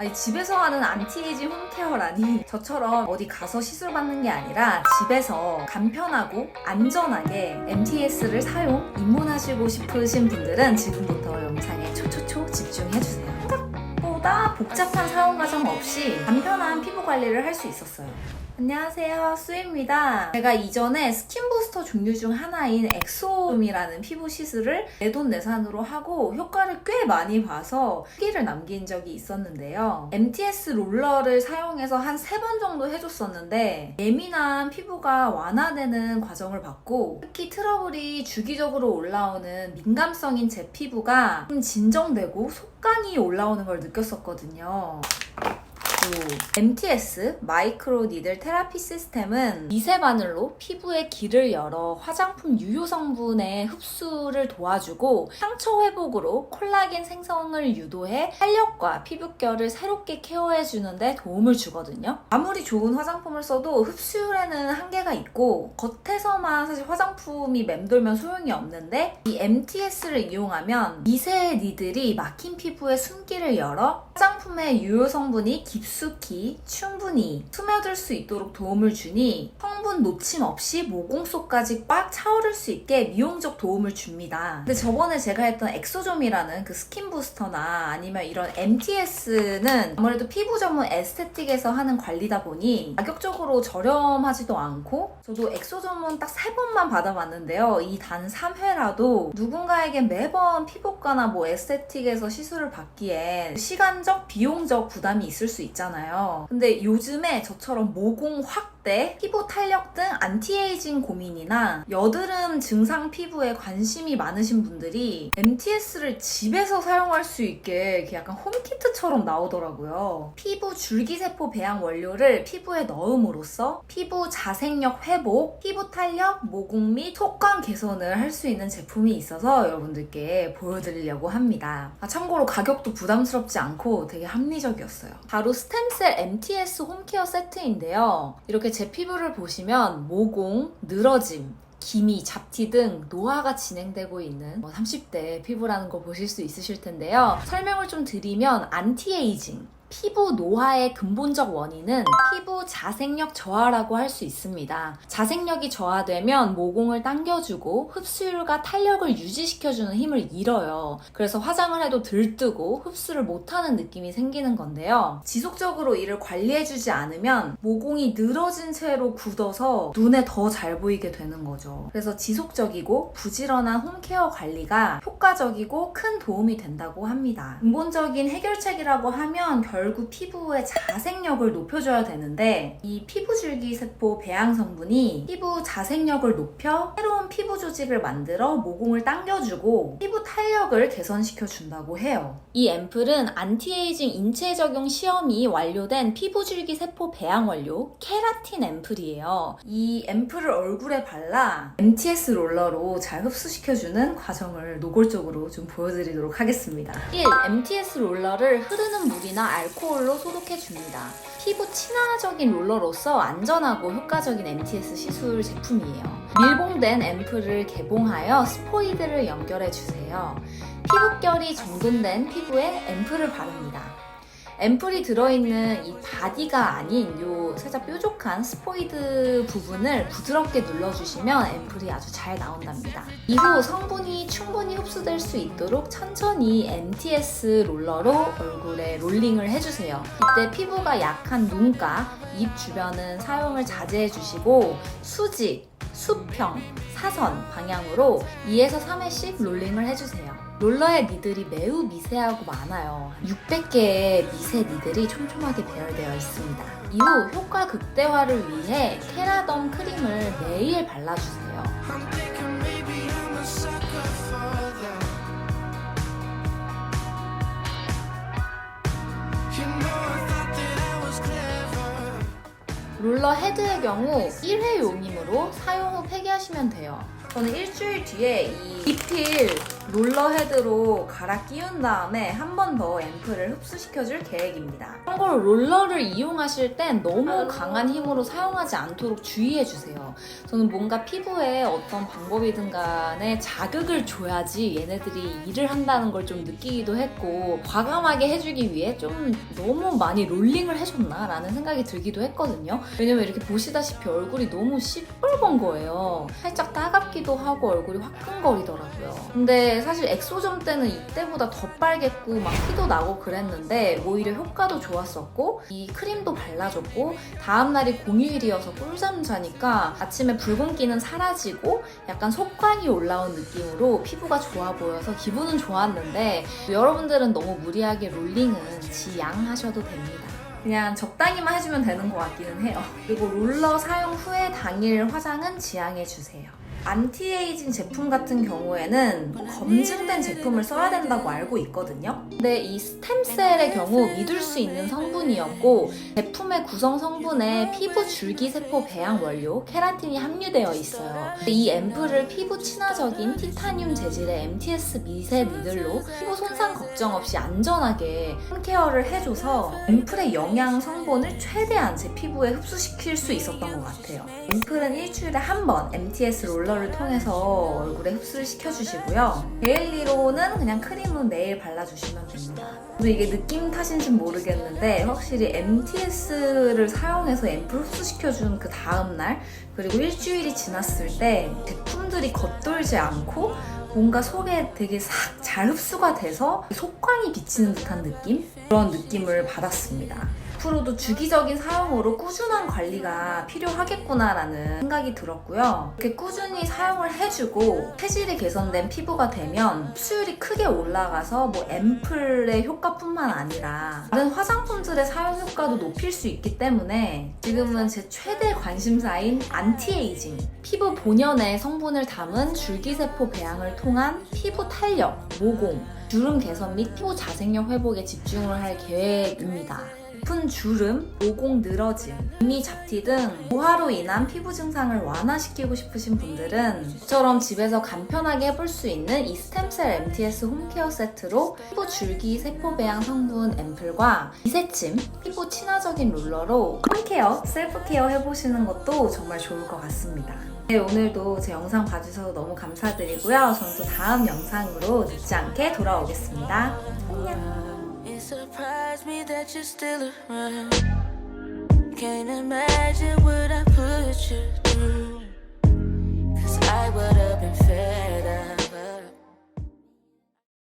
아니 집에서 하는 안티에이징 홈케어라니 저처럼 어디 가서 시술 받는 게 아니라 집에서 간편하고 안전하게 MTS를 사용, 입문하시고 싶으신 분들은 지금부터 영상에 초초초 집중해주세요. 생각보다 복잡한 사용 과정 없이 간편한 피부 관리를 할 수 있었어요. 안녕하세요, 수입니다. 제가 이전에 스킨 부스터 종류 중 하나인 엑소좀이라는 피부 시술을 내돈내산으로 하고 효과를 꽤 많이 봐서 후기를 남긴 적이 있었는데요. MTS 롤러를 사용해서 한 3번 정도 해줬었는데 예민한 피부가 완화되는 과정을 봤고 특히 트러블이 주기적으로 올라오는 민감성인 제 피부가 좀 진정되고 속감이 올라오는 걸 느꼈었거든요. MTS 마이크로 니들 테라피 시스템은 미세 바늘로 피부의 길을 열어 화장품 유효 성분의 흡수를 도와주고 상처 회복으로 콜라겐 생성을 유도해 탄력과 피부결을 새롭게 케어해주는데 도움을 주거든요. 아무리 좋은 화장품을 써도 흡수율에는 한계가 있고 겉에서만 사실 화장품이 맴돌면 소용이 없는데 이 MTS를 이용하면 미세 니들이 막힌 피부의 숨길을 열어 화장품의 유효 성분이 깊숙이 충분히 스며들 수 있도록 도움을 주니 성분 놓침 없이 모공 속까지 꽉 차오를 수 있게 미용적 도움을 줍니다. 근데 저번에 제가 했던 엑소좀이라는 그 스킨 부스터나 아니면 이런 MTS는 아무래도 피부 전문 에스테틱에서 하는 관리다 보니 가격적으로 저렴하지도 않고 저도 엑소좀은 딱 3번만 받아봤는데요. 이 단 3회라도 누군가에게 매번 피부과나 뭐 에스테틱에서 시술을 받기에 시간적, 비용적 부담이 있을 수 있잖아요. 근데 요즘에 저처럼 모공 확대, 피부 탄력 등 안티에이징 고민이나 여드름 증상 피부에 관심이 많으신 분들이 MTS를 집에서 사용할 수 있게 약간 홈키트처럼 나오더라고요. 피부 줄기세포 배양 원료를 피부에 넣음으로써 피부 자생력 회복, 피부 탄력, 모공 및 속감 개선을 할 수 있는 제품이 있어서 여러분들께 보여드리려고 합니다. 참고로 가격도 부담스럽지 않고 되게 합리적이었어요. 바로 스템셀 MTS 홈케어 세트인데요. 이렇게 제 피부를 보시면 모공, 늘어짐, 기미, 잡티 등 노화가 진행되고 있는 30대 피부라는 거 보실 수 있으실 텐데요. 설명을 좀 드리면 안티에이징, 피부 노화의 근본적 원인은 피부 자생력 저하라고 할 수 있습니다. 자생력이 저하되면 모공을 당겨주고 흡수율과 탄력을 유지시켜주는 힘을 잃어요. 그래서 화장을 해도 들뜨고 흡수를 못하는 느낌이 생기는 건데요. 지속적으로 이를 관리해주지 않으면 모공이 늘어진 채로 굳어서 눈에 더 잘 보이게 되는 거죠. 그래서 지속적이고 부지런한 홈케어 관리가 효과적이고 큰 도움이 된다고 합니다. 근본적인 해결책이라고 하면 결국 피부의 자생력을 높여줘야 되는데 이 피부줄기세포 배양 성분이 피부 자생력을 높여 새로운 피부 조직을 만들어 모공을 당겨주고 피부 탄력을 개선시켜준다고 해요. 이 앰플은 안티에이징 인체 적용 시험이 완료된 피부줄기세포 배양 원료 케라틴 앰플이에요. 이 앰플을 얼굴에 발라 MTS 롤러로 잘 흡수시켜주는 과정을 노골적으로 좀 보여드리도록 하겠습니다. 1. MTS 롤러를 흐르는 물이나 알코올로 소독해줍니다. 피부 친화적인 롤러로서 안전하고 효과적인 MTS 시술 제품이에요. 밀봉된 앰플을 개봉하여 스포이드를 연결해주세요. 피부결이 정돈된 피부에 앰플을 바릅니다. 앰플이 들어있는 이 바디가 아닌 요 살짝 뾰족한 스포이드 부분을 부드럽게 눌러주시면 앰플이 아주 잘 나온답니다. 이후 성분이 충분히 흡수될 수 있도록 천천히 MTS 롤러로 얼굴에 롤링을 해주세요. 이때 피부가 약한 눈가, 입 주변은 사용을 자제해주시고 수직, 수평, 사선 방향으로 2에서 3회씩 롤링을 해주세요. 롤러의 니들이 매우 미세하고 많아요. 600개의 미세 니들이 촘촘하게 배열되어 있습니다. 이후 효과 극대화를 위해 케라덤 크림을 매일 발라주세요. 롤러 헤드의 경우 1회용이므로 사용 후 폐기하시면 돼요. 저는 일주일 뒤에 이 리필 롤러 헤드로 갈아 끼운 다음에 한 번 더 앰플을 흡수시켜줄 계획입니다. 참고로 롤러를 이용하실 땐 너무 강한 힘으로 사용하지 않도록 주의해주세요. 저는 뭔가 피부에 어떤 방법이든 간에 자극을 줘야지 얘네들이 일을 한다는 걸 좀 느끼기도 했고, 과감하게 해주기 위해 좀 너무 많이 롤링을 해줬나 라는 생각이 들기도 했거든요. 왜냐면 이렇게 보시다시피 얼굴이 너무 시뻘건 거예요. 살짝 따갑기도 하고 얼굴이 화끈거리더라고요. 근데 사실 엑소점 때는 이때보다 더 빨갰고 막 티도 나고 그랬는데 오히려 효과도 좋았었고, 이 크림도 발라줬고, 다음날이 공휴일이어서 꿀잠 자니까 아침에 붉은기는 사라지고 약간 속광이 올라온 느낌으로 피부가 좋아 보여서 기분은 좋았는데, 여러분들은 너무 무리하게 롤링은 지양하셔도 됩니다. 그냥 적당히만 해주면 되는 것 같기는 해요. 그리고 롤러 사용 후에 당일 화장은 지양해주세요. 안티에이징 제품 같은 경우에는 검증된 제품을 써야 된다고 알고 있거든요. 근데 이 스템셀의 경우 믿을 수 있는 성분이었고, 제품의 구성 성분에 피부 줄기세포 배양 원료 케라틴이 함유되어 있어요. 이 앰플을 피부 친화적인 티타늄 재질의 MTS 미세 니들로 피부 손상 걱정 없이 안전하게 홈케어를 해줘서 앰플의 영양 성분을 최대한 제 피부에 흡수시킬 수 있었던 것 같아요. 앰플은 일주일에 한 번 MTS 롤러를 통해서 얼굴에 흡수를 시켜주시고요. 데일리로는 그냥 크림은 매일 발라주시면 됩니다. 근데 이게 느낌 탓인지는 모르겠는데 확실히 MTS를 사용해서 앰플 흡수시켜준 그 다음날, 그리고 일주일이 지났을 때 제품들이 겉돌지 않고 뭔가 속에 되게 싹 잘 흡수가 돼서 속광이 비치는 듯한 느낌? 그런 느낌을 받았습니다. 앞으로도 주기적인 사용으로 꾸준한 관리가 필요하겠구나라는 생각이 들었고요. 이렇게 꾸준히 사용을 해주고 체질이 개선된 피부가 되면 흡수율이 크게 올라가서 뭐 앰플의 효과뿐만 아니라 다른 화장품들의 사용 효과도 높일 수 있기 때문에 지금은 제 최대 관심사인 안티에이징, 피부 본연의 성분을 담은 줄기세포 배양을 통한 피부 탄력, 모공, 주름 개선 및 피부 자생력 회복에 집중을 할 계획입니다. 깊은 주름, 모공 늘어짐, 이미 잡티 등 노화로 인한 피부 증상을 완화시키고 싶으신 분들은 저처럼 집에서 간편하게 해볼 수 있는 이 스템셀 MTS 홈케어 세트로 피부 줄기 세포 배양 성분 앰플과 이새침, 피부 친화적인 롤러로 홈케어, 셀프케어 해보시는 것도 정말 좋을 것 같습니다. 네, 오늘도 제 영상 봐주셔서 너무 감사드리고요. 저는 또 다음 영상으로 늦지 않게 돌아오겠습니다. 안녕! It surprised me that you're still around. Can't imagine what I put you through. 'Cause I would have been fed up.